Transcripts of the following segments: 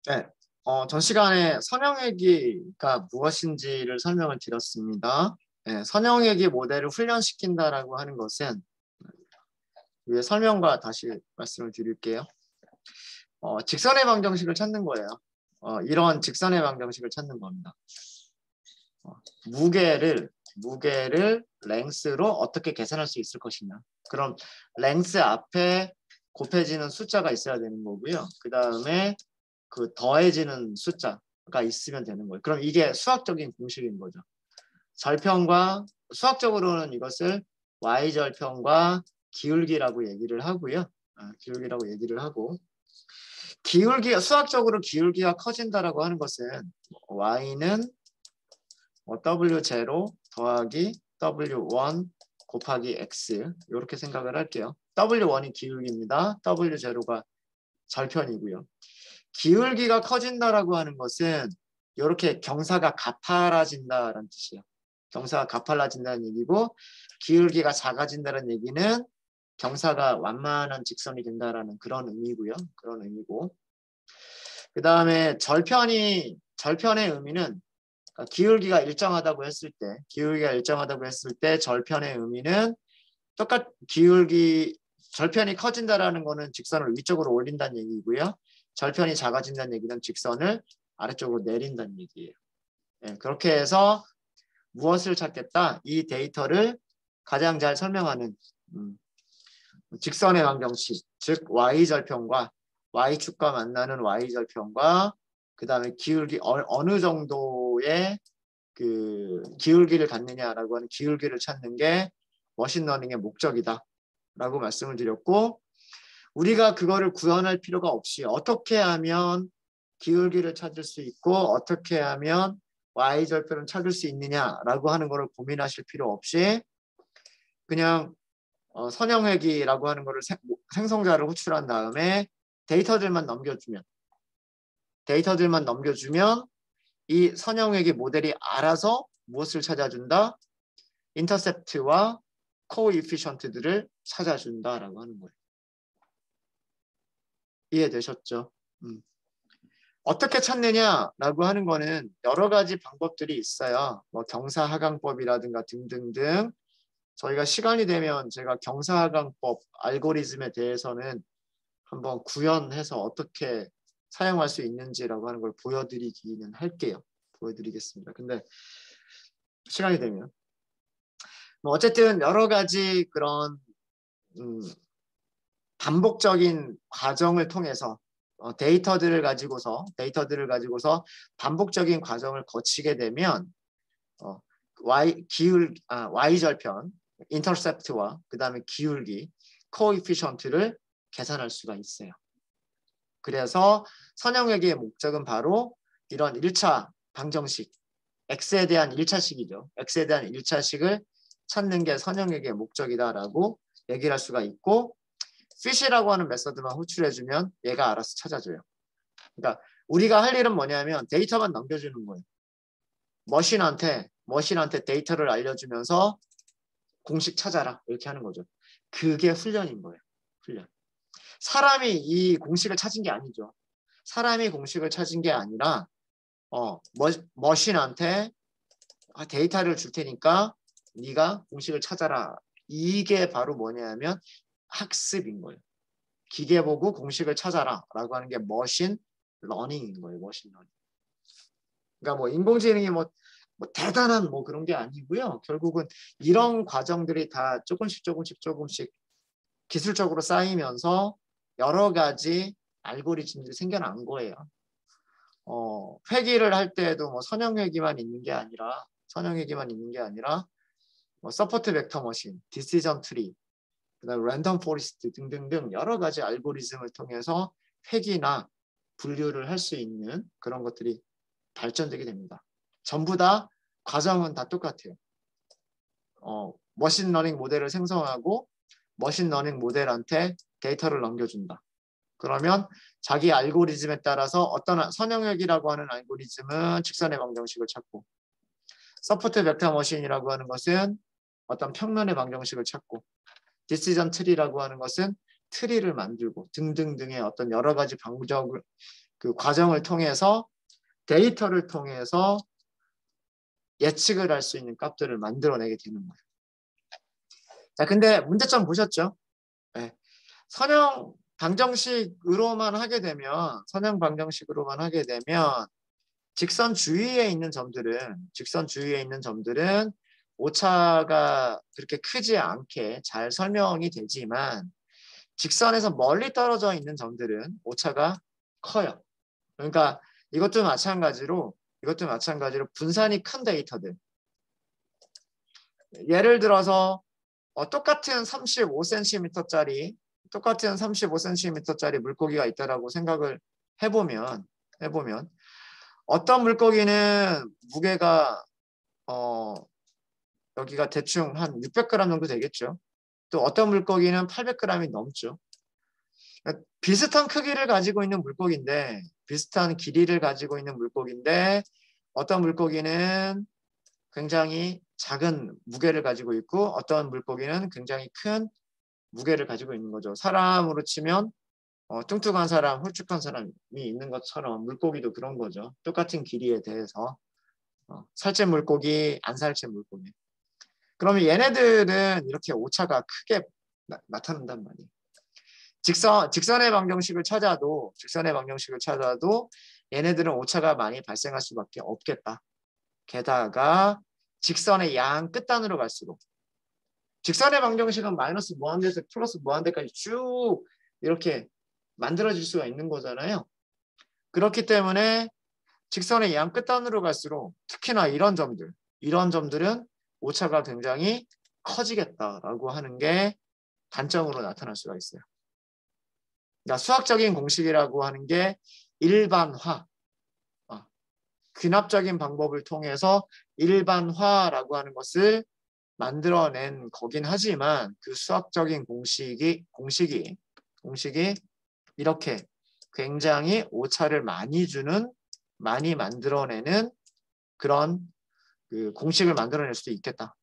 네, 전 시간에 선형외기가 무엇인지를 설명을 드렸습니다. 네, 선형외기 모델을 훈련시킨다라고 하는 것은 위에 설명과 다시 말씀을 드릴게요. 직선의 방정식을 찾는 거예요. 이런 직선의 방정식을 찾는 겁니다. 어, 무게를 랭스로 어떻게 계산할 수 있을 것이냐. 그럼 랭스 앞에 곱해지는 숫자가 있어야 되는 거고요. 그 다음에 그 더해지는 숫자가 있으면 되는 거예요. 그럼 이게 수학적인 공식인 거죠. 절편과 수학적으로는 이것을 y절편과 기울기라고 얘기를 하고요. 기울기라고 얘기를 하고 수학적으로 기울기가 커진다라고 하는 것은 y는 w0 더하기 w1 곱하기 x 이렇게 생각을 할게요. w1이 기울기입니다. w0가 절편이고요. 기울기가 커진다라고 하는 것은 이렇게 경사가 가팔라진다라는 뜻이에요. 경사가 가팔라진다는 얘기고 기울기가 작아진다는 얘기는 경사가 완만한 직선이 된다라는 그런 의미고요. 그런 의미고. 그 다음에 절편의 의미는 기울기가 일정하다고 했을 때 절편의 의미는 절편이 커진다라는 거는 직선을 위쪽으로 올린다는 얘기고요. 절편이 작아진다는 얘기는 직선을 아래쪽으로 내린다는 얘기예요. 네, 그렇게 해서 무엇을 찾겠다? 이 데이터를 가장 잘 설명하는 직선의 방정식, 즉 y절편과 y축과 만나는 y절편과 그 다음에 기울기 어느 정도의 그 기울기를 갖느냐라고 하는 기울기를 찾는 게 머신러닝의 목적이다 라고 말씀을 드렸고 우리가 그거를 구현할 필요가 없이 어떻게 하면 기울기를 찾을 수 있고 어떻게 하면 y절편을 찾을 수 있느냐라고 하는 거를 고민하실 필요 없이 그냥 선형회기라고 하는 거를 생성자를 호출한 다음에 데이터들만 넘겨주면 이 선형회기 모델이 알아서 무엇을 찾아준다? 인터셉트와 코에피션트들을 찾아준다라고 하는 거예요. 이해되셨죠? 어떻게 찾느냐라고 하는 거는 여러 가지 방법들이 있어요. 뭐 경사하강법이라든가 등등등. 저희가 시간이 되면 제가 경사하강법 알고리즘에 대해서는 한번 구현해서 어떻게 사용할 수 있는지라고 하는 걸 보여드리기는 할게요. 보여드리겠습니다. 근데 시간이 되면 뭐 어쨌든 여러 가지 그런 반복적인 과정을 통해서 데이터들을 가지고서 반복적인 과정을 거치게 되면 y절편, 인터셉트와 그 다음에 기울기, 코에피션트를 계산할 수가 있어요. 그래서 선형회계의 목적은 바로 이런 1차 방정식, x에 대한 1차식이죠. x에 대한 1차식을 찾는 게 선형회계의 목적이다라고 얘기를 할 수가 있고 fish라고 하는 메서드만 호출해주면 얘가 알아서 찾아줘요. 그러니까 우리가 할 일은 뭐냐면 데이터만 넘겨주는 거예요. 머신한테 데이터를 알려주면서 공식 찾아라 이렇게 하는 거죠. 그게 훈련인 거예요. 훈련. 사람이 이 공식을 찾은 게 아니죠. 사람이 공식을 찾은 게 아니라 머신한테 데이터를 줄 테니까 네가 공식을 찾아라. 이게 바로 뭐냐면 학습인 거예요. 기계 보고 공식을 찾아라 라고 하는 게 머신 러닝인 거예요. 머신 러닝. 그러니까 뭐 인공지능이 뭐 대단한 뭐 그런 게 아니고요. 결국은 이런 과정들이 다 조금씩 기술적으로 쌓이면서 여러 가지 알고리즘들이 생겨난 거예요. 회기를 할 때에도 뭐 선형회기만 있는 게 아니라 뭐 서포트 벡터 머신, 디시전 트리, 그다음 랜덤 포리스트 등등등 여러 가지 알고리즘을 통해서 회기나 분류를 할 수 있는 그런 것들이 발전되게 됩니다. 전부 다 과정은 다 똑같아요. 머신러닝 모델을 생성하고 머신러닝 모델한테 데이터를 넘겨준다. 그러면 자기 알고리즘에 따라서 어떤 선형회기라고 하는 알고리즘은 직선의 방정식을 찾고 서포트 벡터 머신이라고 하는 것은 어떤 평면의 방정식을 찾고 디시전 트리라고 하는 것은 트리를 만들고 등등등의 어떤 여러 가지 그 과정을 통해서 데이터를 통해서 예측을 할 수 있는 값들을 만들어내게 되는 거예요. 자, 근데 문제점 보셨죠? 네. 선형 방정식으로만 하게 되면 직선 주위에 있는 점들은 오차가 그렇게 크지 않게 잘 설명이 되지만 직선에서 멀리 떨어져 있는 점들은 오차가 커요. 그러니까 이것도 마찬가지로 분산이 큰 데이터들. 예를 들어서 똑같은 35cm짜리 물고기가 있다라고 생각을 해보면 어떤 물고기는 무게가 여기가 대충 한 600g 정도 되겠죠. 또 어떤 물고기는 800g이 넘죠. 비슷한 크기를 가지고 있는 물고기인데 비슷한 길이를 가지고 있는 물고기인데 어떤 물고기는 굉장히 작은 무게를 가지고 있고 어떤 물고기는 굉장히 큰 무게를 가지고 있는 거죠. 사람으로 치면 뚱뚱한 사람, 홀쭉한 사람이 있는 것처럼 물고기도 그런 거죠. 똑같은 길이에 대해서 살찐 물고기, 안 살찐 물고기. 그러면 얘네들은 이렇게 오차가 크게 나타난단 말이에요. 직선의 방정식을 찾아도 얘네들은 오차가 많이 발생할 수밖에 없겠다. 게다가 직선의 양 끝단으로 갈수록 직선의 방정식은 마이너스 무한대에서 플러스 무한대까지 쭉 이렇게 만들어질 수가 있는 거잖아요. 그렇기 때문에 직선의 양 끝단으로 갈수록 특히나 이런 점들은 오차가 굉장히 커지겠다라고 하는 게 단점으로 나타날 수가 있어요. 그러니까 수학적인 공식이라고 하는 게 일반화, 귀납적인 방법을 통해서 일반화라고 하는 것을 만들어낸 거긴 하지만 그 수학적인 공식이 이렇게 굉장히 오차를 많이 만들어내는 그런 그 공식을 만들어낼 수도 있겠다.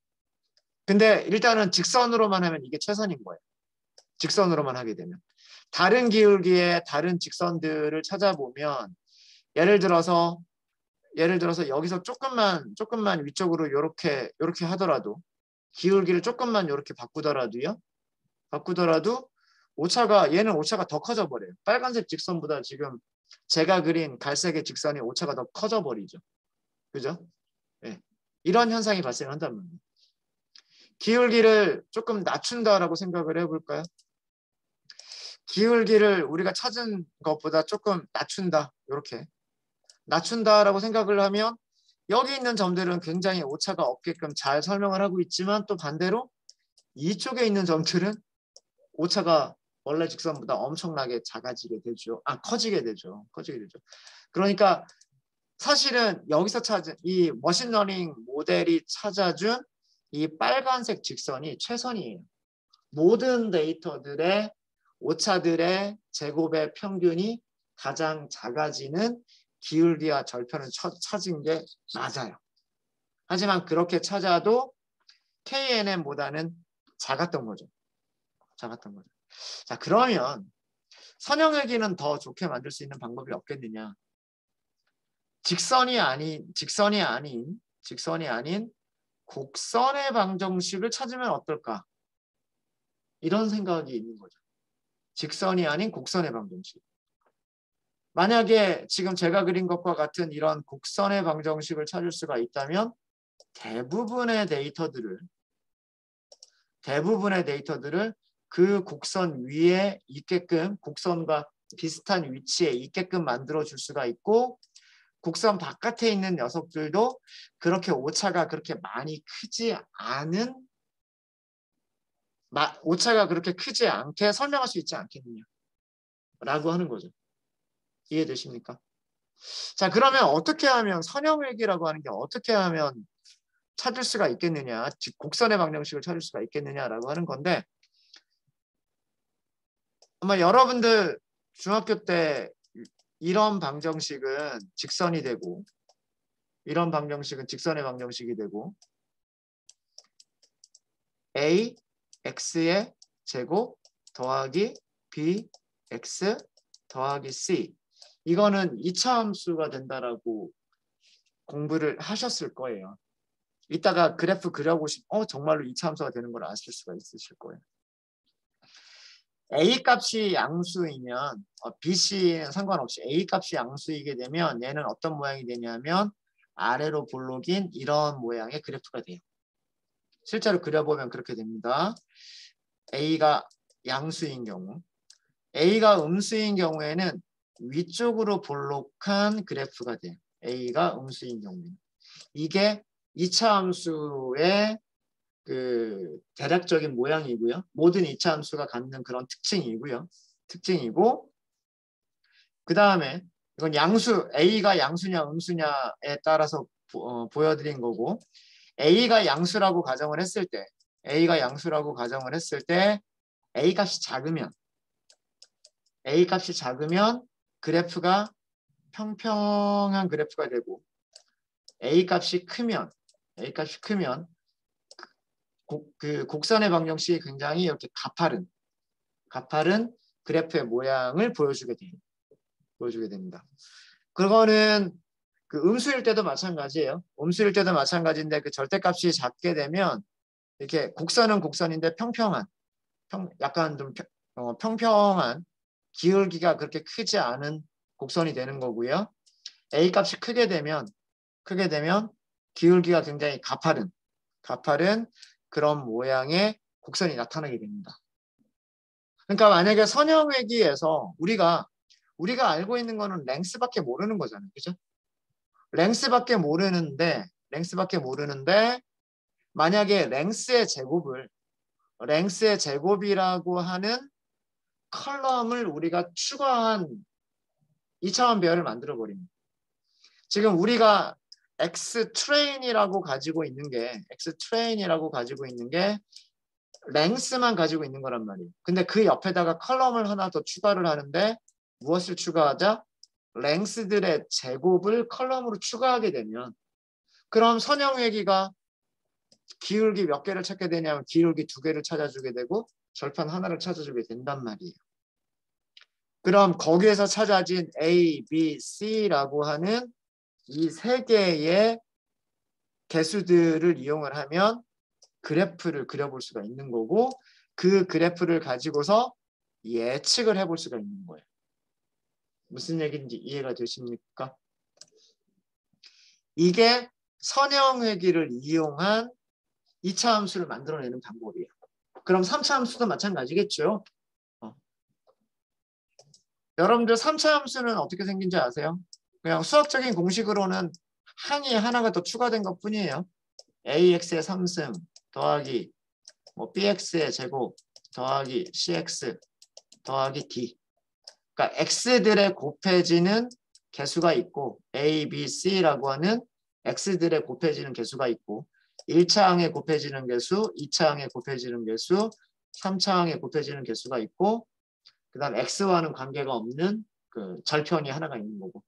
근데 일단은 직선으로만 하면 이게 최선인 거예요. 직선으로만 하게 되면. 다른 기울기의 다른 직선들을 찾아보면 예를 들어서 여기서 조금만 위쪽으로 이렇게 하더라도 기울기를 조금만 이렇게 바꾸더라도 얘는 오차가 더 커져 버려요. 빨간색 직선보다 지금 제가 그린 갈색의 직선이 오차가 더 커져 버리죠. 그죠? 네. 이런 현상이 발생한단 말이에요. 기울기를 조금 낮춘다라고 생각을 해볼까요? 기울기를 우리가 찾은 것보다 조금 낮춘다라고 생각을 하면 여기 있는 점들은 굉장히 오차가 없게끔 잘 설명을 하고 있지만 또 반대로 이쪽에 있는 점들은 오차가 원래 직선보다 엄청나게 커지게 되죠. 그러니까 사실은 여기서 찾은 이 머신러닝 모델이 찾아준 이 빨간색 직선이 최선이에요. 모든 데이터들의 오차들의 제곱의 평균이 가장 작아지는 기울기와 절편을 찾은 게 맞아요. 하지만 그렇게 찾아도 KNN보다는 작았던 거죠. 자, 그러면 선형외기는 더 좋게 만들 수 있는 방법이 없겠느냐? 직선이 아닌 곡선의 방정식을 찾으면 어떨까? 이런 생각이 있는 거죠. 직선이 아닌 곡선의 방정식. 만약에 지금 제가 그린 것과 같은 이런 곡선의 방정식을 찾을 수가 있다면 대부분의 데이터들을 그 곡선 위에 있게끔 곡선과 비슷한 위치에 있게끔 만들어 줄 수가 있고 곡선 바깥에 있는 녀석들도 그렇게 오차가 그렇게 크지 않게 설명할 수 있지 않겠느냐 라고 하는 거죠. 이해되십니까? 자, 그러면 어떻게 하면 선형외기라고 하는 게 어떻게 하면 찾을 수가 있겠느냐, 즉 곡선의 방정식을 찾을 수가 있겠느냐라고 하는 건데 아마 여러분들 중학교 때 이런 방정식은 직선이 되고 이런 방정식은 직선의 방정식이 되고 a x의 제곱 더하기 b x 더하기 c 이거는 2차 함수가 된다라고 공부를 하셨을 거예요. 이따가 그래프 그려보시면 정말로 2차 함수가 되는 걸 아실 수가 있으실 거예요. A 값이 양수이면 B, C는 상관없이 A 값이 양수이게 되면 얘는 어떤 모양이 되냐면 아래로 볼록인 이런 모양의 그래프가 돼요. 실제로 그려보면 그렇게 됩니다. A가 양수인 경우, A가 음수인 경우에는 위쪽으로 볼록한 그래프가 돼요. A가 음수인 경우에는. 이게 2차 함수의 그 대략적인 모양이고요. 모든 2차 함수가 갖는 그런 특징이고요. 특징이고 그 다음에 이건 양수, A가 양수냐 음수냐에 따라서 보여드린 거고 A가 양수라고 가정을 했을 때 A가 양수라고 가정을 했을 때 A 값이 작으면 그래프가 평평한 그래프가 되고 A 값이 크면 그 곡선의 방정식이 굉장히 이렇게 가파른 그래프의 모양을 보여주게 됩니다. 그거는 그 음수일 때도 마찬가지예요. 음수일 때도 마찬가지인데 그 절대값이 작게 되면 이렇게 곡선은 곡선인데 약간 좀 평평한 기울기가 그렇게 크지 않은 곡선이 되는 거고요. A 값이 크게 되면 기울기가 굉장히 가파른 그런 모양의 곡선이 나타나게 됩니다. 그러니까 만약에 선형회기에서 우리가 알고 있는 거는 랭스밖에 모르는 거잖아요. 그죠? 랭스밖에 모르는데 만약에 랭스의 제곱이라고 하는 컬럼을 우리가 추가한 2차원 배열을 만들어 버립니다. 지금 우리가 X 트레인이라고 가지고 있는 게 랭스만 가지고 있는 거란 말이에요. 근데 그 옆에다가 컬럼을 하나 더 추가를 하는데 무엇을 추가하자? 랭스들의 제곱을 컬럼으로 추가하게 되면 그럼 선형회기가 기울기 몇 개를 찾게 되냐면 기울기 2개를 찾아주게 되고 절편 하나를 찾아주게 된단 말이에요. 그럼 거기에서 찾아진 A, B, C라고 하는 이 3개의 개수들을 이용을 하면 그래프를 그려볼 수가 있는 거고 그 그래프를 가지고서 예측을 해볼 수가 있는 거예요. 무슨 얘기인지 이해가 되십니까? 이게 선형회기를 이용한 2차 함수를 만들어내는 방법이에요. 그럼 3차 함수도 마찬가지겠죠? 여러분들 3차 함수는 어떻게 생긴지 아세요? 그냥 수학적인 공식으로는 항이 하나가 더 추가된 것 뿐이에요. AX의 3승 더하기 BX의 제곱 더하기 CX 더하기 D. 그러니까 X들의 곱해지는 개수가 있고 A, B, C라고 하는 X들의 곱해지는 개수가 있고 1차 항에 곱해지는 개수, 2차 항에 곱해지는 개수, 3차 항에 곱해지는 개수가 있고 그 다음 X와는 관계가 없는 그 절편이 하나가 있는 거고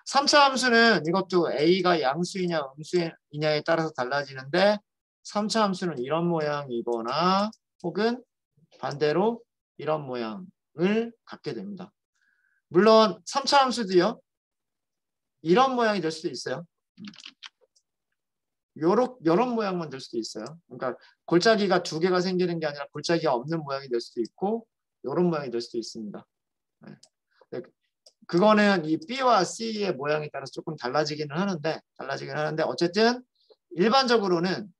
3차 함수는 이것도 A가 양수이냐 음수이냐에 따라서 달라지는데 3차 함수는 이런 모양이거나 혹은 반대로 이런 모양을 갖게 됩니다. 물론 3차 함수도요. 이런 모양이 될 수도 있어요. 요런 모양만 될 수도 있어요. 그러니까 골짜기가 2개가 생기는 게 아니라 골짜기가 없는 모양이 될 수도 있고 요런 모양이 될 수도 있습니다. 네. 그거는 이 B와 C의 모양에 따라서 조금 달라지기는 하는데 어쨌든 일반적으로는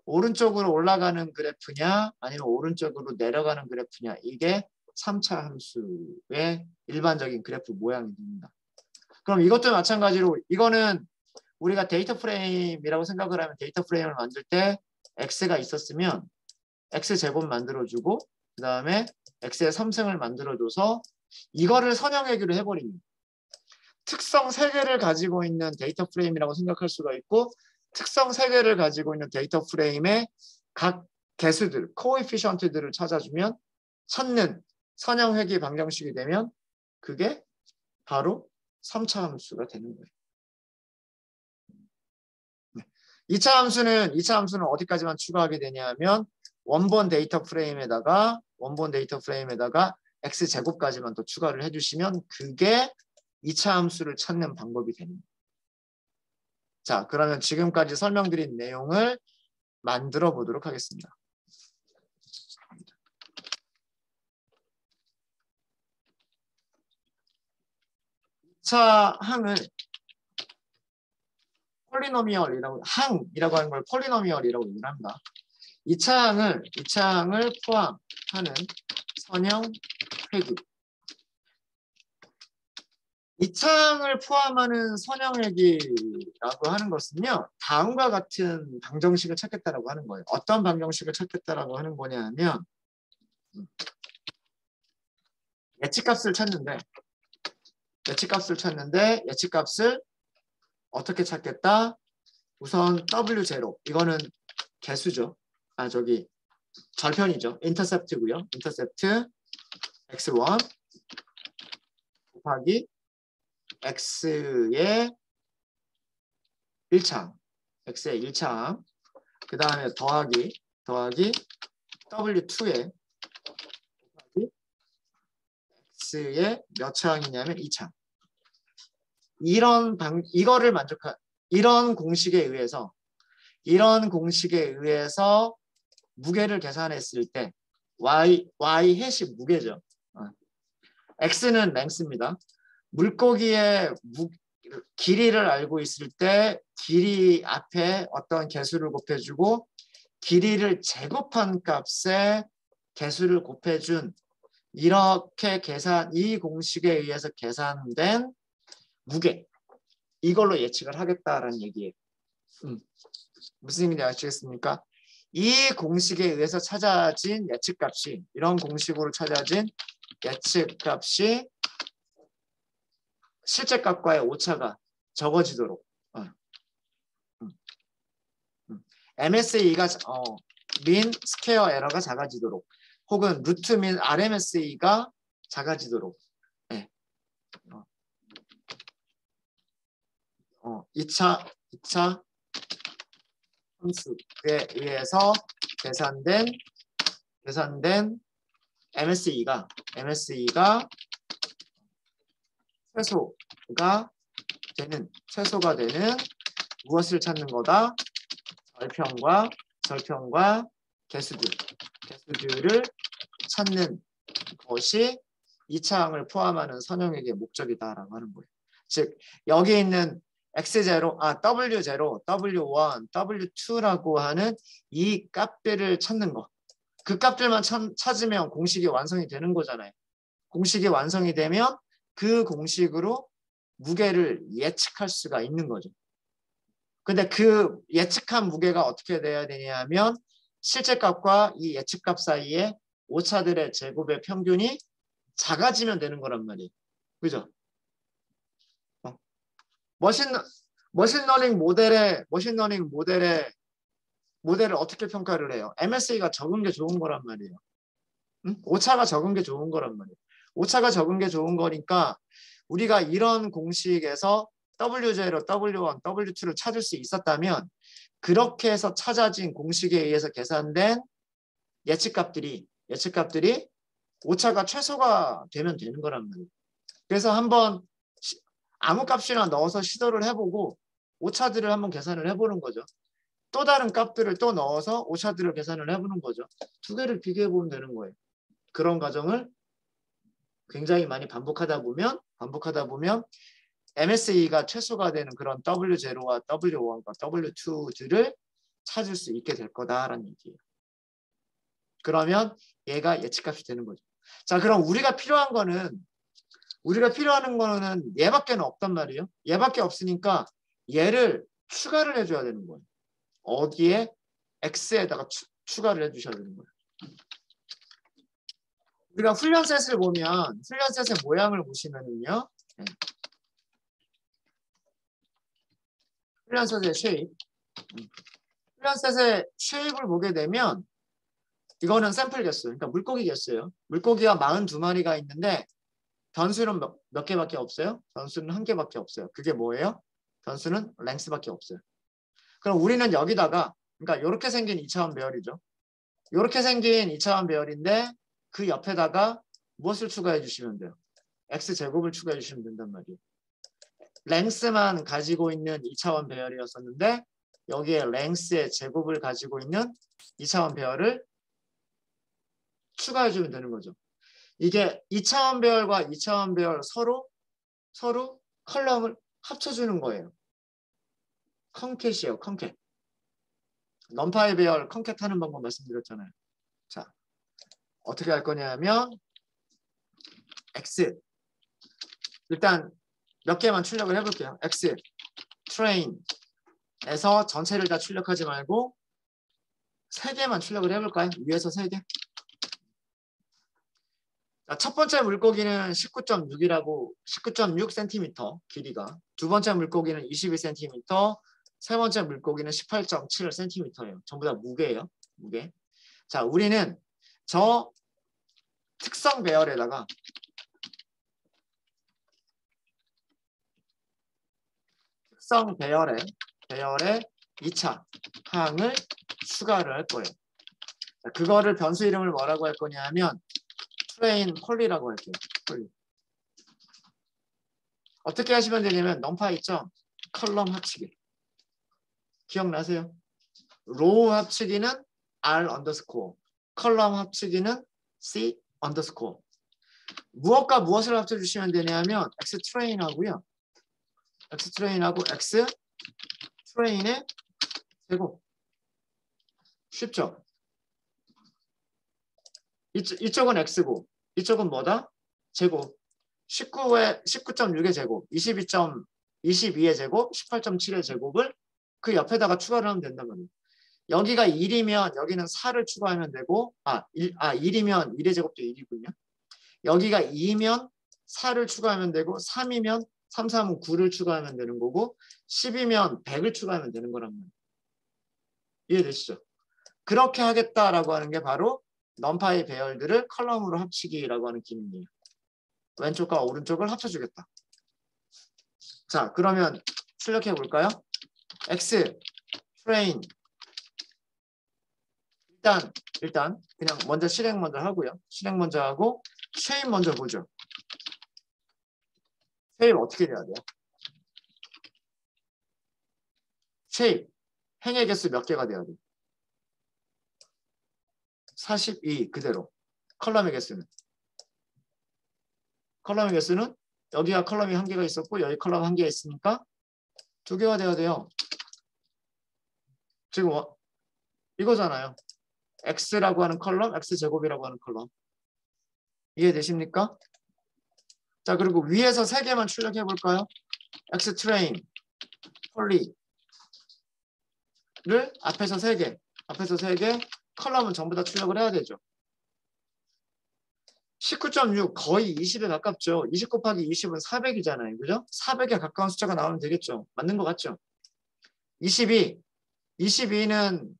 오른쪽으로 올라가는 그래프냐 아니면 오른쪽으로 내려가는 그래프냐 이게 3차 함수의 일반적인 그래프 모양이 됩니다. 그럼 이것도 마찬가지로 이거는 우리가 데이터 프레임이라고 생각을 하면 데이터 프레임을 만들 때 X가 있었으면 X 제곱 만들어주고 그 다음에 X의 3승을 만들어줘서 이거를 선형회기로 해버립니다. 특성 3개를 가지고 있는 데이터 프레임이라고 생각할 수가 있고 특성 3개를 가지고 있는 데이터 프레임의 각 개수들, 코에피션트들을 찾아주면 찾는 선형회기 방정식이 되면 그게 바로 3차 함수가 되는 거예요. 2차 함수는 어디까지만 추가하게 되냐면 원본 데이터 프레임에다가 x제곱까지만 더 추가를 해주시면 그게 2차 함수를 찾는 방법이 됩니다. 자, 그러면 지금까지 설명드린 내용을 만들어 보도록 하겠습니다. 자, 항을 폴리노미얼이라고 항이라고 하는 걸 폴리노미얼이라고 얘기합니다. 2차 항을 포함하는 선형 회귀. 2차 항을 포함하는 선형 회귀라고 하는 것은요. 다음과 같은 방정식을 찾겠다라고 하는 거예요. 어떤 방정식을 찾겠다라고 하는 거냐면 예치값을 찾는데 예치값을 어떻게 찾겠다? 우선 W0 이거는 개수죠. 절편이죠. 인터셉트고요. 인터셉트 x1 곱하기 x의 1창 그 다음에 더하기 W2에 곱하기 x의 몇 창이냐면 2창. 이거를 이런 공식에 의해서 무게를 계산했을 때 y 햇이 무게죠. x는 랭스입니다. 물고기의 길이를 알고 있을 때 길이 앞에 어떤 개수를 곱해주고 길이를 제곱한 값에 개수를 곱해준 이렇게 이 공식에 의해서 계산된 무게 이걸로 예측을 하겠다라는 얘기예요. 무슨 의미인지 아시겠습니까? 이 공식에 의해서 찾아진 예측값이 이런 공식으로 찾아진 예측값이 실제값과의 오차가 적어지도록 MSE가 민 스퀘어 에러가 작아지도록 혹은 루트 민 RMSE가 작아지도록 2차 함수에 의해서 계산된 MSE가 최소가 되는 무엇을 찾는 거다? 절편과 개수들을 찾는 것이 2차 항을 포함하는 선형에게 목적이다라고 하는 거예요. 즉 여기 있는 W0, W1, W2라고 하는 이 값들을 찾는 거. 그 값들만 찾으면 공식이 완성이 되는 거잖아요. 공식이 완성이 되면 그 공식으로 무게를 예측할 수가 있는 거죠. 근데 그 예측한 무게가 어떻게 돼야 되냐면 실제값과 이 예측값 사이에 오차들의 제곱의 평균이 작아지면 되는 거란 말이에요. 그죠? 머신러닝 모델을 어떻게 평가를 해요? MSE가 적은 게 좋은 거란 말이에요. 오차가 적은 게 좋은 거란 말이에요. 오차가 적은 게 좋은 거니까 우리가 이런 공식에서 W0, W1, W2를 찾을 수 있었다면 그렇게 해서 찾아진 공식에 의해서 계산된 예측값들이 오차가 최소가 되면 되는 거란 말이에요. 그래서 한번 아무 값이나 넣어서 시도를 해보고 오차들을 한번 계산을 해보는 거죠. 또 다른 값들을 또 넣어서 오차들을 계산을 해보는 거죠. 두 개를 비교해보면 되는 거예요. 그런 과정을 굉장히 많이 반복하다 보면 MSE가 최소가 되는 그런 W0와 W1과 W2들을 찾을 수 있게 될 거다라는 얘기예요. 그러면 얘가 예측값이 되는 거죠. 자, 그럼 우리가 필요한 거는 얘밖에 없단 말이에요. 얘밖에 없으니까 얘를 추가를 해줘야 되는 거예요. 어디에? X에다가 추가를 해주셔야 되는 거예요. 우리가 훈련셋을 보면 훈련셋의 모양을 보시면은요. 훈련셋의 쉐입을 보게 되면 이거는 샘플 개수, 그러니까 물고기 개수예요. 물고기가 42마리가 있는데 변수는 몇 개밖에 없어요? 변수는 1개밖에 없어요. 그게 뭐예요? 변수는 랭스밖에 없어요. 그럼 우리는 여기다가 그러니까 이렇게 생긴 2차원 배열이죠. 이렇게 생긴 2차원 배열인데 그 옆에다가 무엇을 추가해 주시면 돼요? x제곱을 추가해 주시면 된단 말이에요. 랭스만 가지고 있는 2차원 배열이었었는데 여기에 랭스의 제곱을 가지고 있는 2차원 배열을 추가해 주면 되는 거죠. 이게 2차원 배열과 2차원 배열 서로 컬럼을 합쳐주는 거예요. 컨캣이에요. 컨캣. 넘파이 배열 컨캣 하는 방법 말씀드렸잖아요. 자, 어떻게 할 거냐면 x 일단 몇 개만 출력을 해볼게요. x train에서 전체를 다 출력하지 말고 3개만 출력을 해볼까요? 위에서 3개. 자, 첫 번째 물고기는 19.6cm 길이가, 두 번째 물고기는 22cm, 세 번째 물고기는 18.7cm예요. 전부 다 무게예요. 무게. 자, 우리는 저 특성 배열에다가 특성 배열에 2차 항을 추가를 할 거예요. 자, 그거를 변수 이름을 뭐라고 할 거냐면 트레인 폴리라고 할게요. 폴리. 어떻게 하시면 되냐면 넘파 있죠? 컬럼 합치기. 기억나세요? 로우 합치기는 R 언더스코어, 컬럼 합치기는 C 언더스코어. 무엇과 무엇을 합쳐주시면 되냐면 X 트레인하고요. X 트레인하고 X 트레인의 제곱. 쉽죠? 이쪽은 X고 이쪽은 뭐다? 제곱. 19.6의 제곱, 22의 제곱, 18.7의 제곱을 그 옆에다가 추가를 하면 된단 말이에요. 여기가 1이면 여기는 4를 추가하면 되고 1이면 1의 제곱도 1이군요. 여기가 2면 4를 추가하면 되고 3이면 3, 3은 9를 추가하면 되는 거고 10이면 100을 추가하면 되는 거란 말이에요. 이해되시죠? 그렇게 하겠다라고 하는 게 바로 넘파의 배열들을 컬럼으로 합치기라고 하는 기능이에요. 왼쪽과 오른쪽을 합쳐주겠다. 자, 그러면 출력해 볼까요? X 트레인 일단 그냥 먼저 실행 먼저 하고요. 실행 먼저 하고 쉐입 먼저 보죠. 쉐입 어떻게 돼야 돼요? 쉐입 행의 개수 몇 개가 돼야 돼요? 42 그대로. 컬럼의 개수는 여기가 컬럼이 1개가 있었고 여기 컬럼 1개가 있으니까 2개가 돼야 돼요. 지금 이거잖아요. X라고 하는 컬럼, X제곱이라고 하는 컬럼. 이해되십니까? 자, 그리고 위에서 3개만 출력해 볼까요? X 트레인, 폴리를 앞에서 3개, 컬럼은 전부 다 출력을 해야 되죠. 19.6 거의 20에 가깝죠. 20 곱하기 20은 400이잖아요. 그죠? 400에 가까운 숫자가 나오면 되겠죠. 맞는 것 같죠? 22는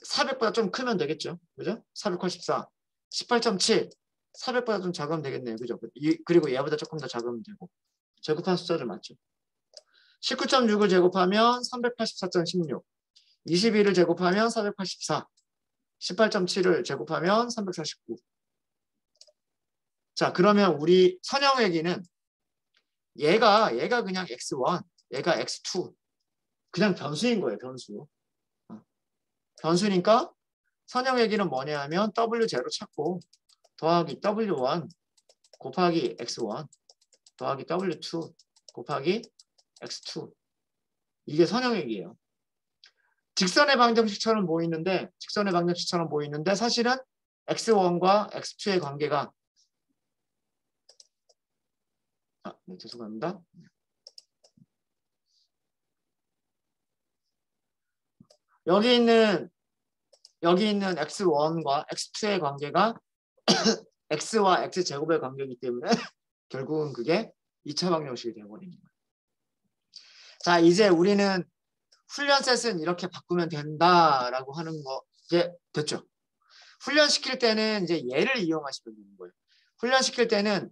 400보다 좀 크면 되겠죠. 그죠? 484. 18.7. 400보다 좀 작으면 되겠네요. 그죠? 그리고 얘보다 조금 더 작으면 되고. 제곱한 숫자를 맞죠. 19.6을 제곱하면 384.16. 22를 제곱하면 484. 18.7을 제곱하면 349. 자, 그러면 우리 선형회기는 얘가 그냥 x1, 얘가 x2. 그냥 변수인 거예요, 변수. 변수니까 선형회기는 뭐냐 하면 w0 찾고 더하기 w1 곱하기 x1 더하기 w2 곱하기 x2. 이게 선형회기예요. 직선의 방정식처럼 보이는데 사실은 x1과 x2의 관계가 네, 죄송합니다. 여기 있는 x1과 x2의 관계가 x와 x제곱의 관계이기 때문에 결국은 그게 2차 방정식이 되어버리는 거예요. 자, 이제 우리는 훈련 셋은 이렇게 바꾸면 된다라고 하는 게 됐죠. 훈련시킬 때는 이제 얘를 이용하시면 되는 거예요. 훈련시킬 때는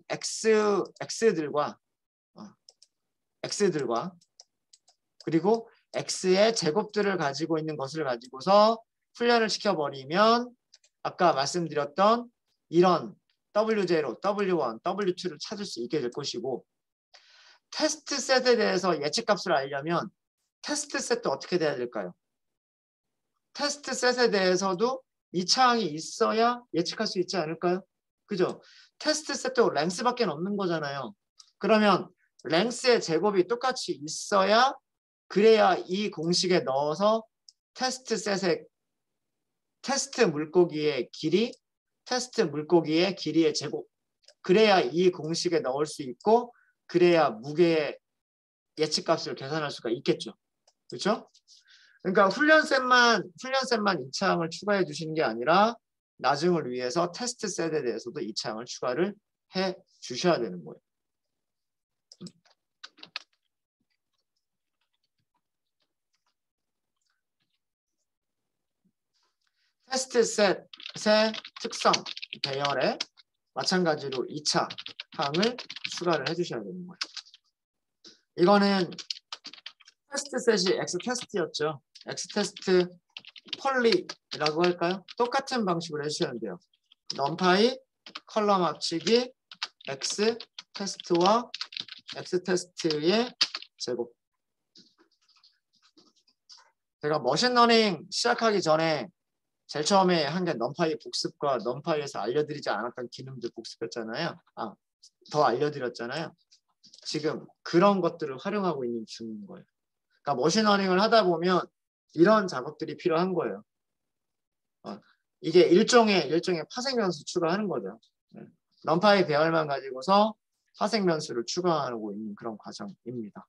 x들과 그리고 x의 제곱들을 가지고 있는 것을 가지고서 훈련을 시켜버리면 아까 말씀드렸던 이런 W0, W1, W2를 찾을 수 있게 될 것이고 테스트 셋에 대해서 예측값을 알려면 테스트 셋도 어떻게 돼야 될까요? 테스트 셋에 대해서도 이 차항이 있어야 예측할 수 있지 않을까요? 그죠? 테스트 셋도 랭스밖에 없는 거잖아요. 그러면 랭스의 제곱이 똑같이 있어야 그래야 이 공식에 넣어서 테스트 셋의 테스트 물고기의 길이 테스트 물고기의 길이의 제곱 그래야 이 공식에 넣을 수 있고 그래야 무게의 예측값을 계산할 수가 있겠죠. 그렇죠? 그러니까 훈련셋만 이 차항을 추가해 주시는 게 아니라 나중을 위해서 테스트 셋에 대해서도 이 차항을 추가를 해 주셔야 되는 거예요. 테스트 셋의 특성, 배열에 마찬가지로 2차 항을 추가를 해주셔야 되는 거예요. 이거는 테스트 셋이 X 테스트였죠. X 테스트 폴리라고 할까요? 똑같은 방식으로 해주셔야 돼요. 넘파이 컬럼 합치기 X 테스트와 X 테스트의 제곱. 제가 머신러닝 시작하기 전에 제일 처음에 한 게 넘파이 복습과 넘파이에서 알려드리지 않았던 기능들 복습했잖아요. 더 알려드렸잖아요. 지금 그런 것들을 활용하고 있는 중인 거예요. 그러니까 머신러닝을 하다 보면 이런 작업들이 필요한 거예요. 이게 일종의 파생변수 추가하는 거죠. 넘파이 배열만 가지고서 파생변수를 추가하고 있는 그런 과정입니다.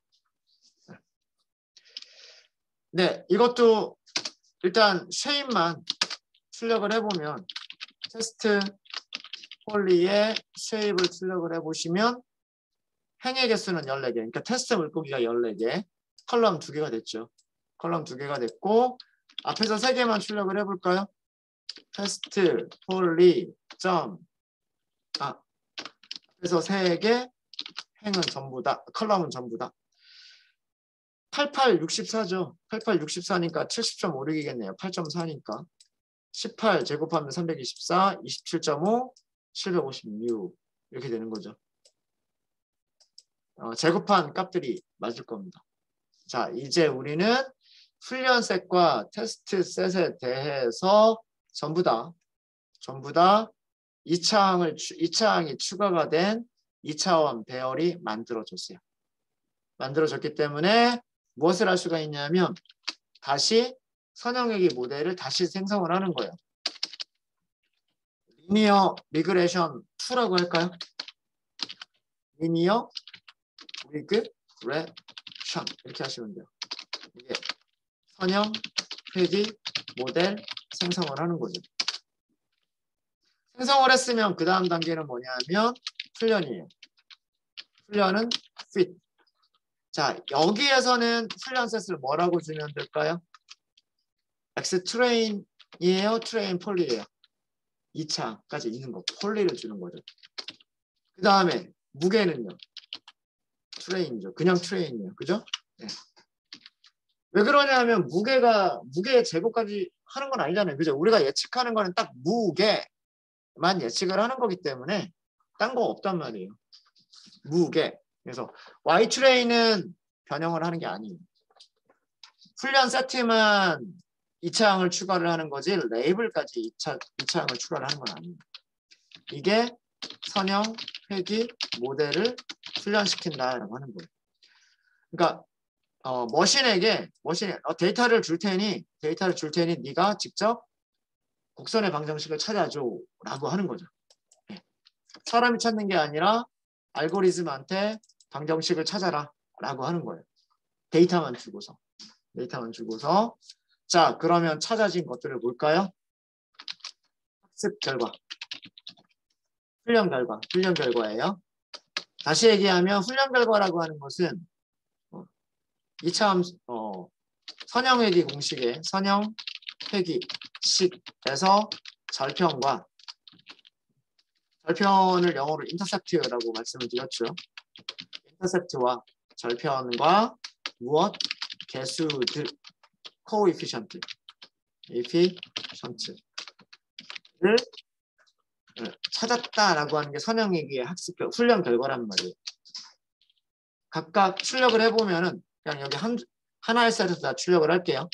네, 이것도 일단 쉐입만 출력을 해보면 테스트 폴리의 쉐입을 출력을 해보시면 행의 개수는 14개, 그러니까 테스트 물고기가 14개, 컬럼 2개가 됐죠. 컬럼 2개가 됐고 앞에서 3개만 출력을 해볼까요? 테스트 폴리 앞에서 3개, 행은 전부다, 컬럼은 전부다. 8864죠. 8864니까 70.56이겠네요. 8.4니까. 18 제곱하면 324, 27.5, 756 이렇게 되는 거죠. 제곱한 값들이 맞을 겁니다. 자, 이제 우리는 훈련 셋과 테스트 셋에 대해서 전부 다 2차항이 추가가 된 2차원 배열이 만들어졌어요. 만들어졌기 때문에 무엇을 할 수가 있냐면 다시 선형외기 모델을 다시 생성을 하는 거예요. 리니어 리그레션 2라고 할까요? 리니어 리그레션 이렇게 하시면 돼요. 이게 선형 회귀 모델 생성을 하는 거죠. 생성을 했으면 그 다음 단계는 뭐냐면 훈련이에요. 훈련은 fit. 자, 여기에서는 훈련 셋을 뭐라고 주면 될까요? X 트레인이에요? 트레인 폴리예요? 2차까지 있는 거. 폴리를 주는 거죠. 그 다음에 무게는요? 트레인이죠. 그냥 트레인이에요. 그죠? 네. 왜 그러냐면 무게의 제곱까지 하는 건 아니잖아요. 그죠? 우리가 예측하는 거는 딱 무게만 예측을 하는 거기 때문에 딴 거 없단 말이에요. 무게. 그래서 Y 트레인은 변형을 하는 게 아니에요. 훈련 세트만 2차항을 추가를 하는 거지 레이블까지 2차항을 추가를 하는 건 아니에요. 이게 선형 회귀 모델을 훈련시킨다라고 하는 거예요. 그러니까 머신에 데이터를 줄 테니 네가 직접 곡선의 방정식을 찾아줘라고 하는 거죠. 네. 사람이 찾는 게 아니라 알고리즘한테 방정식을 찾아라라고 하는 거예요. 데이터만 주고서. 자, 그러면 찾아진 것들을 볼까요? 학습 결과. 훈련 결과예요. 다시 얘기하면 훈련 결과라고 하는 것은 2차 선형회귀 공식의 선형회귀식에서 절편을 영어로 인터셉트라고 말씀을 드렸죠. 인터셉트와 절편과 무엇? 개수들, 코에피션트를 찾았다라고 하는 게 선형얘기의 학습 훈련 결과란 말이에요. 각각 출력을 해보면은 그냥 여기 하나의 셀에서 다 출력을 할게요.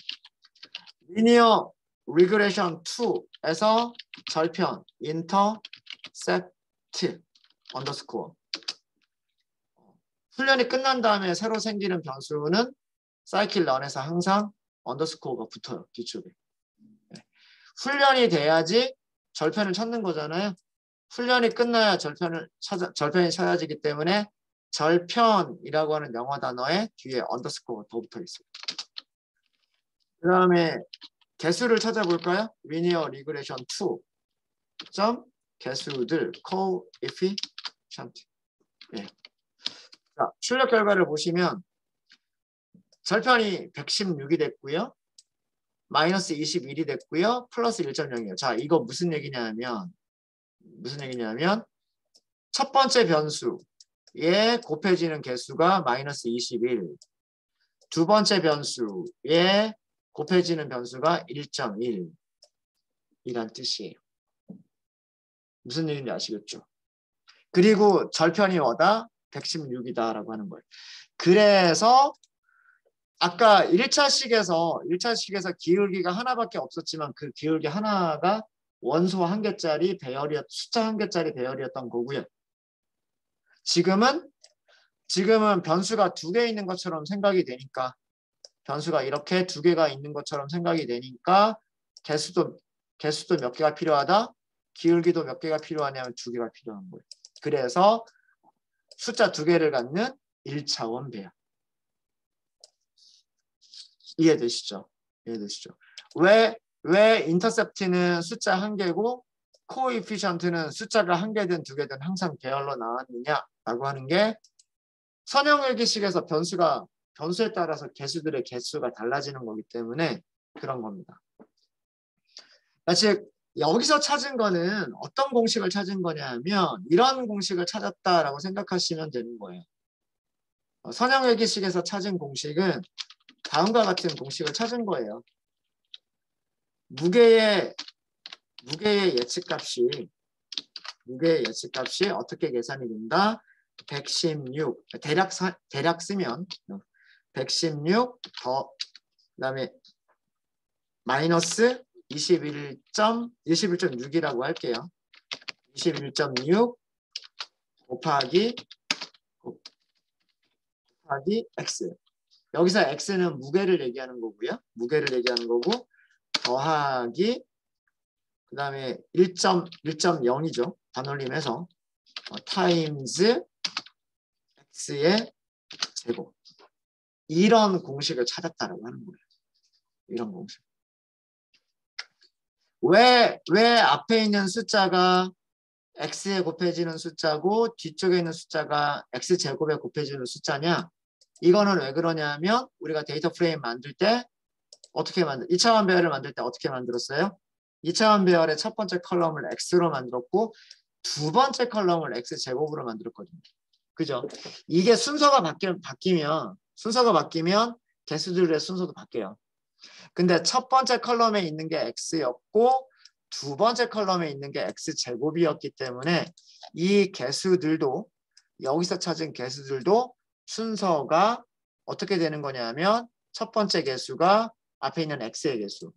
리니어 리그레션 2에서 절편 인터셉트 언더스코어. 훈련이 끝난 다음에 새로 생기는 변수는 사이클 런에서 항상 언더스코어가 붙어요. 뒤쪽에. 훈련이 돼야지 절편을 찾는 거잖아요. 훈련이 끝나야 절편이 찾아지기 때문에 절편이라고 하는 영어 단어에 뒤에 언더스코어가 더 붙어 있어요. 그 다음에 개수를 찾아볼까요? 리니어 리그레션 2 개수들 coefficient. 예. 자, 출력 결과를 보시면 절편이 116이 됐고요. 마이너스 21이 됐고요. 플러스 1.0이에요. 자, 이거 무슨 얘기냐면 첫 번째 변수에 곱해지는 개수가 마이너스 21. 두 번째 변수에 곱해지는 변수가 1.1 이란 뜻이에요. 무슨 얘기인지 아시겠죠? 그리고 절편이 뭐다? 116이다라고 하는 거예요. 그래서 아까 1차식에서 기울기가 하나밖에 없었지만 그 기울기 하나가 원소 한 개짜리 숫자 한 개짜리 배열이었던 거고요. 지금은 변수가 두 개 있는 것처럼 생각이 되니까 변수가 이렇게 두 개가 있는 것처럼 생각이 되니까 개수도 몇 개가 필요하다? 기울기도 몇 개가 필요하냐면 두 개가 필요한 거예요. 그래서 숫자 두 개를 갖는 1차원 배열. 이해되시죠? 왜 인터셉트는 숫자 한 개고 코에피션트는 숫자가 한 개든 두 개든 항상 배열로 나왔느냐라고 하는 게 선형일기식에서 변수에 따라서 개수들의 개수가 달라지는 거기 때문에 그런 겁니다. 즉 여기서 찾은 거는 어떤 공식을 찾은 거냐면 이런 공식을 찾았다라고 생각하시면 되는 거예요. 선형일기식에서 찾은 공식은 다음과 같은 공식을 찾은 거예요. 무게의 예측값이 어떻게 계산이 된다? 116 대략 쓰면 116 그다음에 마이너스 21.6이라고 할게요. 21.6 곱하기 x. 여기서 x는 무게를 얘기하는 거고요. 더하기 그 다음에 1.0이죠. 반올림해서 타임즈 x의 제곱. 이런 공식을 찾았다라고 하는 거예요. 이런 공식. 왜 앞에 있는 숫자가 x에 곱해지는 숫자고 뒤쪽에 있는 숫자가 x제곱에 곱해지는 숫자냐? 이거는 왜 그러냐면 우리가 데이터 프레임 만들 때 2차원 배열을 만들 때 어떻게 만들었어요? 2차원 배열의 첫 번째 컬럼을 x로 만들었고 두 번째 컬럼을 x제곱으로 만들었거든요. 그죠? 이게 순서가 바뀌면 개수들의 순서도 바뀌어요. 근데 첫 번째 컬럼에 있는 게 x였고 두 번째 컬럼에 있는 게 x제곱이었기 때문에 이 개수들도 여기서 찾은 개수들도 순서가 어떻게 되는 거냐면 첫 번째 개수가 앞에 있는 x의 개수,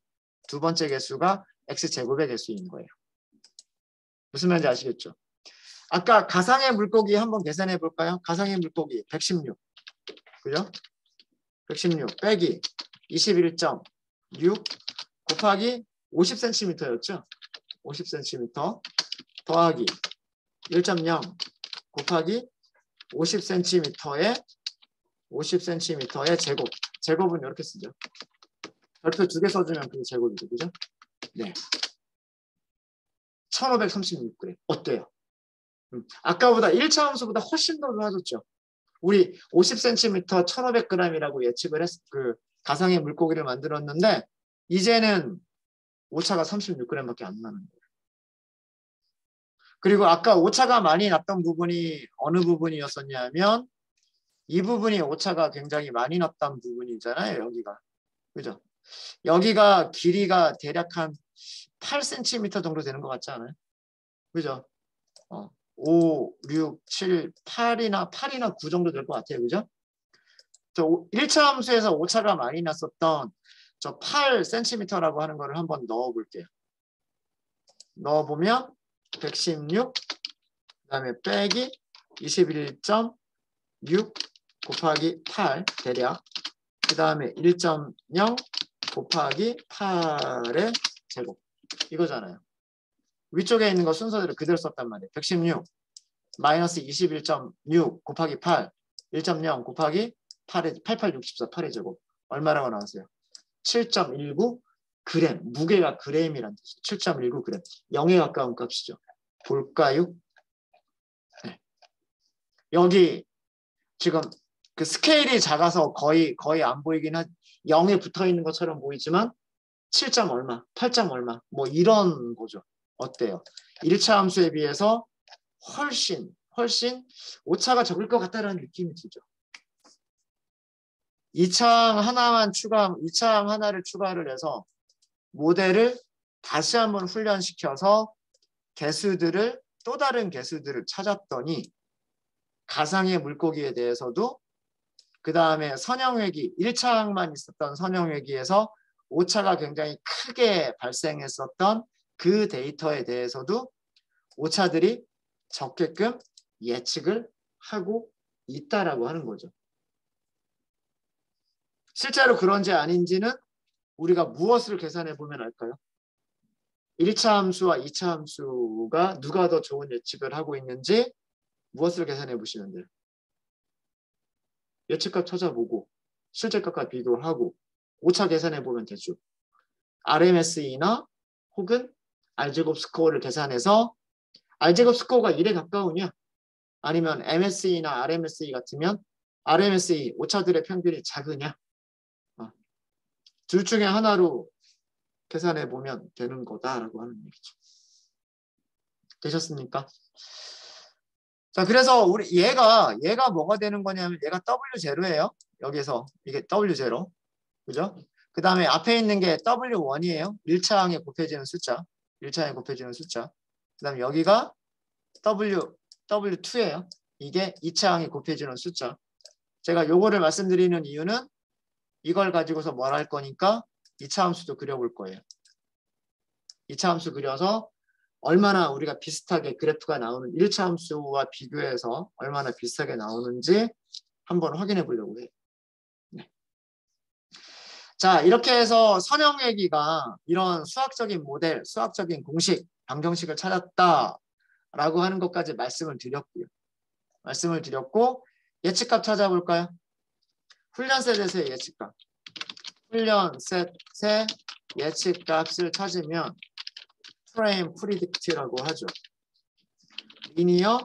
두 번째 개수가 x제곱의 개수인 거예요. 무슨 말인지 아시겠죠? 아까 가상의 물고기 한번 계산해 볼까요? 가상의 물고기 116. 그죠? 116 빼기 21.6 곱하기 50cm였죠? 50cm 더하기 1.0 곱하기 50cm의 제곱. 제곱은 이렇게 쓰죠. 별표 두 개 써주면 그게 제곱이죠. 그죠? 네. 1536g. 어때요? 아까보다 1차 함수보다 훨씬 더 좋아졌죠. 우리 50cm 1500g이라고 예측을 가상의 물고기를 만들었는데 이제는 오차가 36g밖에 안 나는 거예요. 그리고 아까 오차가 많이 났던 부분이 어느 부분이었었냐면 이 부분이 오차가 굉장히 많이 났던 부분이잖아요. 여기가. 그죠? 여기가 길이가 대략 한 8cm 정도 되는 것 같지 않아요? 그죠? 5, 6, 7, 8이나 9 정도 될 것 같아요. 그죠? 저 1차 함수에서 오차가 많이 났었던 저 8cm라고 하는 거를 한번 넣어 볼게요. 넣어보면 116 그다음에 빼기 21.6 곱하기 8 대략 그 다음에 1.0 곱하기 8의 제곱 이거잖아요. 위쪽에 있는 거 순서대로 그대로 썼단 말이에요. 116 마이너스 21.6 곱하기 8 1.0 곱하기 8의 8864 8의 제곱 얼마라고 나왔어요? 7.19 그램 무게가 그램이란 뜻이에요. 7.19 그램 0에 가까운 값이죠. 볼까요? 네. 여기 지금 그 스케일이 작아서 거의 안 보이긴 하 0에 붙어 있는 것처럼 보이지만 7점 얼마, 8점 얼마 뭐 이런 거죠. 어때요? 1차 함수에 비해서 훨씬 오차가 적을 것 같다는 느낌이 들죠. 2차항 하나를 추가를 해서 모델을 다시 한번 훈련시켜서 또 다른 개수들을 찾았더니 가상의 물고기에 대해서도 그 다음에 선형회기 1차항만 있었던 선형회기에서 오차가 굉장히 크게 발생했었던 그 데이터에 대해서도 오차들이 적게끔 예측을 하고 있다라고 하는 거죠. 실제로 그런지 아닌지는 우리가 무엇을 계산해 보면 알까요? 1차 함수와 2차 함수가 누가 더 좋은 예측을 하고 있는지 무엇을 계산해 보시면 돼요? 예측값 찾아보고 실제값과 비교하고 오차 계산해 보면 되죠. RMSE나 혹은 R제곱 스코어를 계산해서 R제곱 스코어가 1에 가까우냐 아니면 MSE나 RMSE 같으면 RMSE 오차들의 평균이 작으냐 둘 중에 하나로 계산해 보면 되는 거다라고 하는 얘기죠. 되셨습니까? 자, 그래서 우리 얘가 뭐가 되는 거냐면 얘가 W0예요. 여기서 이게 W0. 그죠? 그 다음에 앞에 있는 게 W1이에요. 1차항에 곱해지는 숫자. 1차항에 곱해지는 숫자. 그 다음에 여기가 W2예요. 이게 2차항에 곱해지는 숫자. 제가 요거를 말씀드리는 이유는 이걸 가지고서 뭘 할 거니까 2차 함수도 그려볼 거예요. 2차 함수 그려서 얼마나 우리가 비슷하게 그래프가 나오는 1차 함수와 비교해서 얼마나 비슷하게 나오는지 한번 확인해 보려고 해요. 네. 자, 이렇게 해서 선형회기가 이런 수학적인 모델, 수학적인 공식, 방정식을 찾았다라고 하는 것까지 말씀을 드렸고요. 말씀을 드렸고 예측값 찾아볼까요? 훈련셋에서의 예측값. 훈련셋의 예측값을 찾으면 프레임 프리딕트라고 하죠. 리니어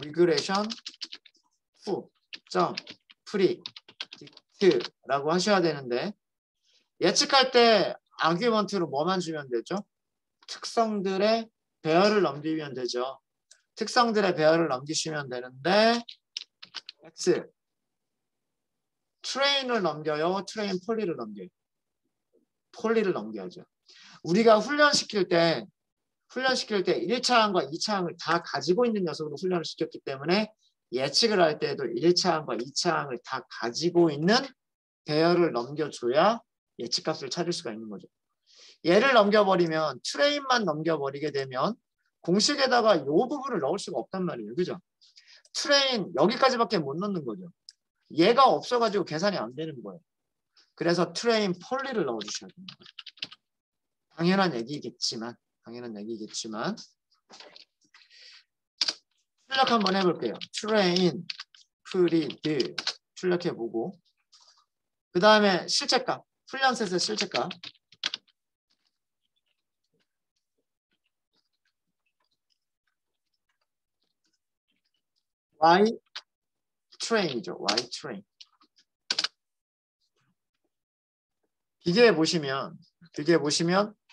리그레이션 후 점 프리딕트라고 하셔야 되는데 예측할 때 아규먼트로 뭐만 주면 되죠? 특성들의 배열을 넘기면 되죠. 특성들의 배열을 넘기시면 되는데 X 트레인을 넘겨요? 트레인 폴리를 넘겨요? 폴리를 넘겨야죠. 우리가 훈련시킬 때 1차항과 2차항을 다 가지고 있는 녀석으로 훈련을 시켰기 때문에 예측을 할 때도 1차항과 2차항을 다 가지고 있는 배열을 넘겨줘야 예측값을 찾을 수가 있는 거죠. 얘를 넘겨버리면 트레인만 넘겨버리게 되면 공식에다가 이 부분을 넣을 수가 없단 말이에요. 그죠? 트레인 여기까지밖에 못 넣는 거죠. 얘가 없어가지고 계산이 안 되는 거예요. 그래서 트레인 폴리를 넣어주셔야 됩니다. 당연한 얘기겠지만 출력 한번 해볼게요. 트레인 프리드 출력해보고 그 다음에 실제값 훈련셋의 실제값 Y 트레인이죠. Y 트레인 비교해 보시면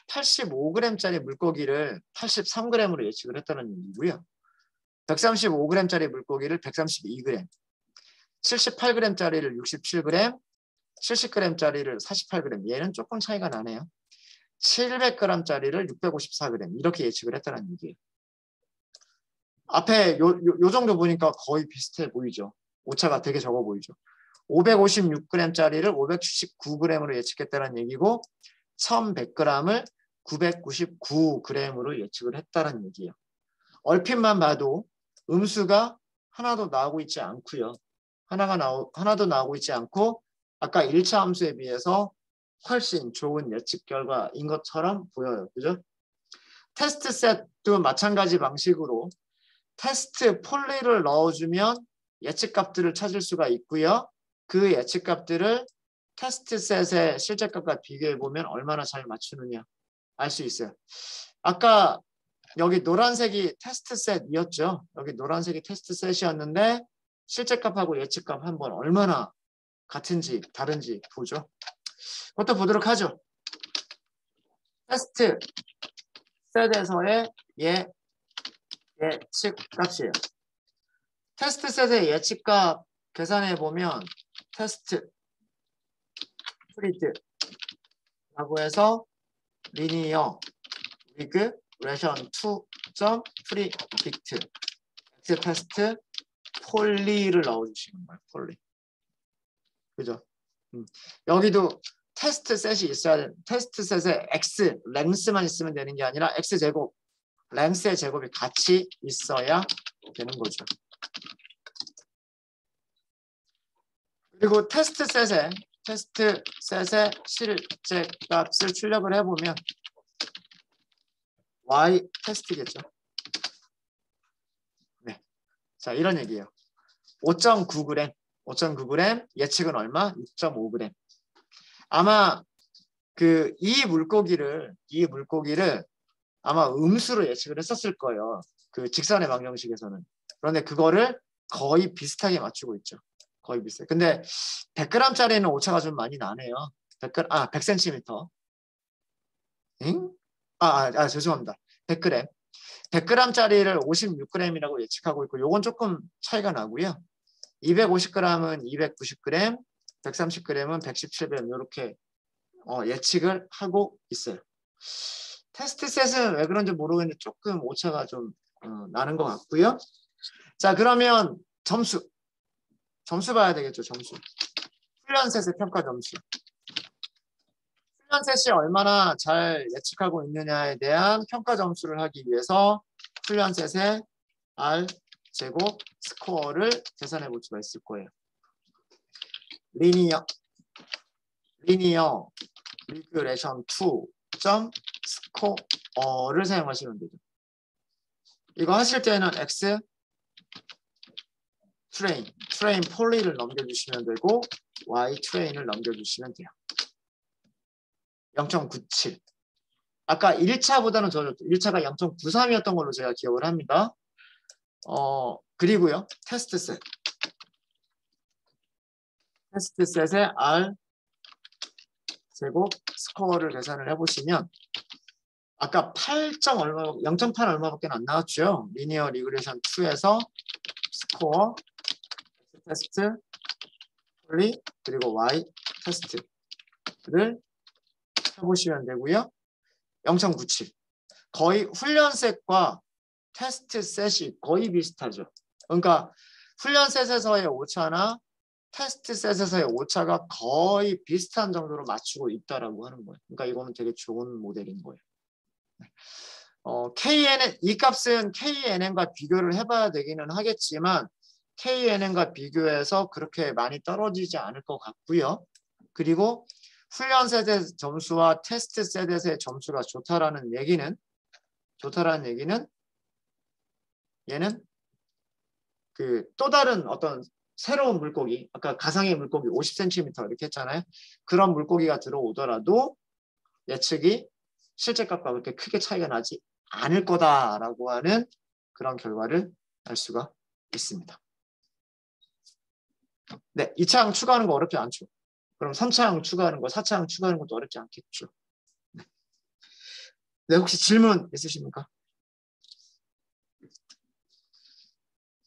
85g짜리 물고기를 83g으로 예측을 했다는 얘기고요. 135g짜리 물고기를 132g, 78g짜리를 67g, 70g짜리를 48g. 얘는 조금 차이가 나네요. 700g짜리를 654g 이렇게 예측을 했다는 얘기예요. 앞에 요 정도 보니까 거의 비슷해 보이죠. 오차가 되게 적어 보이죠. 556g짜리를 579g으로 예측했다는 얘기고 1100g을 999g으로 예측을 했다는 얘기예요. 얼핏만 봐도 음수가 하나도 나오고 있지 않고요. 하나도 나오고 있지 않고 아까 1차 함수에 비해서 훨씬 좋은 예측 결과인 것처럼 보여요. 그죠? 테스트 셋도 마찬가지 방식으로 테스트 폴리를 넣어주면 예측값들을 찾을 수가 있고요. 그 예측값들을 테스트 셋의 실제값과 비교해보면 얼마나 잘 맞추느냐 알 수 있어요. 아까 여기 노란색이 테스트 셋이었죠. 여기 노란색이 테스트 셋이었는데 실제값하고 예측값 한번 얼마나 같은지 다른지 보죠. 그것도 보도록 하죠. 테스트 셋에서의 예측값이에요. 테스트 셋의 예측값 계산해 보면 테스트 프리드라고 해서 리니어 리그레션 2점 프리딕트 X 테스트 폴리를 넣어주시는 거예요. 폴리. 그죠? 여기도 테스트 셋이 있어야 돼. 테스트 셋에 X 랭스만 있으면 되는 게 아니라 X 제곱 랭스의 제곱이 같이 있어야 되는 거죠. 그리고 테스트 셋의 실제 값을 출력을 해보면 Y 테스트겠죠. 네. 자, 이런 얘기예요. 5.9g 예측은 얼마? 6.5g. 아마 이 물고기를 아마 음수로 예측을 했었을 거예요. 그 직선의 방정식에서는. 그런데 그거를 거의 비슷하게 맞추고 있죠. 거의 비슷해. 근데 100g짜리는 오차가 좀 많이 나네요. 100cm. 응? 죄송합니다. 100g. 100g짜리를 56g이라고 예측하고 있고 요건 조금 차이가 나고요. 250g은 290g, 130g은 117g 이렇게 예측을 하고 있어요. 테스트 셋은 왜 그런지 모르겠는데 조금 오차가 좀 나는 것 같고요. 자, 그러면 점수 봐야 되겠죠. 점수. 훈련셋의 평가 점수. 훈련셋이 얼마나 잘 예측하고 있느냐에 대한 평가 점수를 하기 위해서 훈련셋의 R 제곱 스코어를 계산해 볼 수가 있을 거예요. 리니어 리그레션 2점 스코어를 사용하시면 되죠. 이거 하실 때는 X 트레인 폴리를 넘겨주시면 되고 Y 트레인을 넘겨주시면 돼요. 0.97. 아까 1차보다는 더 좋죠. 1차가 0.93이었던 걸로 제가 기억을 합니다. 그리고요. 테스트 셋의 R 제곱 스코어를 계산을 해보시면 아까 0.8 얼마밖에 안 나왔죠. 리니어 리그레션 2에서 스코어 테스트 폴리 그리고 Y 테스트를 해보시면 되고요. 0.97. 거의 훈련셋과 테스트 셋이 거의 비슷하죠. 그러니까 훈련셋에서의 오차나 테스트 셋에서의 오차가 거의 비슷한 정도로 맞추고 있다라고 하는 거예요. 그러니까 이거는 되게 좋은 모델인 거예요. KNN 이 값은 KNN과 비교를 해봐야 되기는 하겠지만 KNN과 비교해서 그렇게 많이 떨어지지 않을 것 같고요. 그리고 훈련셋의 점수와 테스트 셋의 점수가 좋다라는 얘기는 얘는 또 다른 어떤 새로운 물고기, 아까 가상의 물고기 50cm 이렇게 했잖아요. 그런 물고기가 들어오더라도 예측이 실제값과 그렇게 크게 차이가 나지 않을 거다라고 하는 그런 결과를 알 수가 있습니다. 네, 2차항 추가하는 거 어렵지 않죠. 그럼 3차항 추가하는 거, 4차항 추가하는 것도 어렵지 않겠죠. 네, 혹시 질문 있으십니까?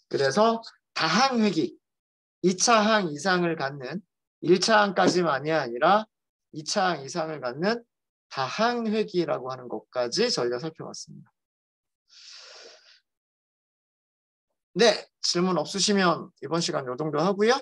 그래서 다항회귀 2차항 이상을 갖는 1차항까지만이 아니라 2차항 이상을 갖는 다항회귀라고 하는 것까지 저희가 살펴봤습니다. 네, 질문 없으시면 이번 시간 이 정도 하고요.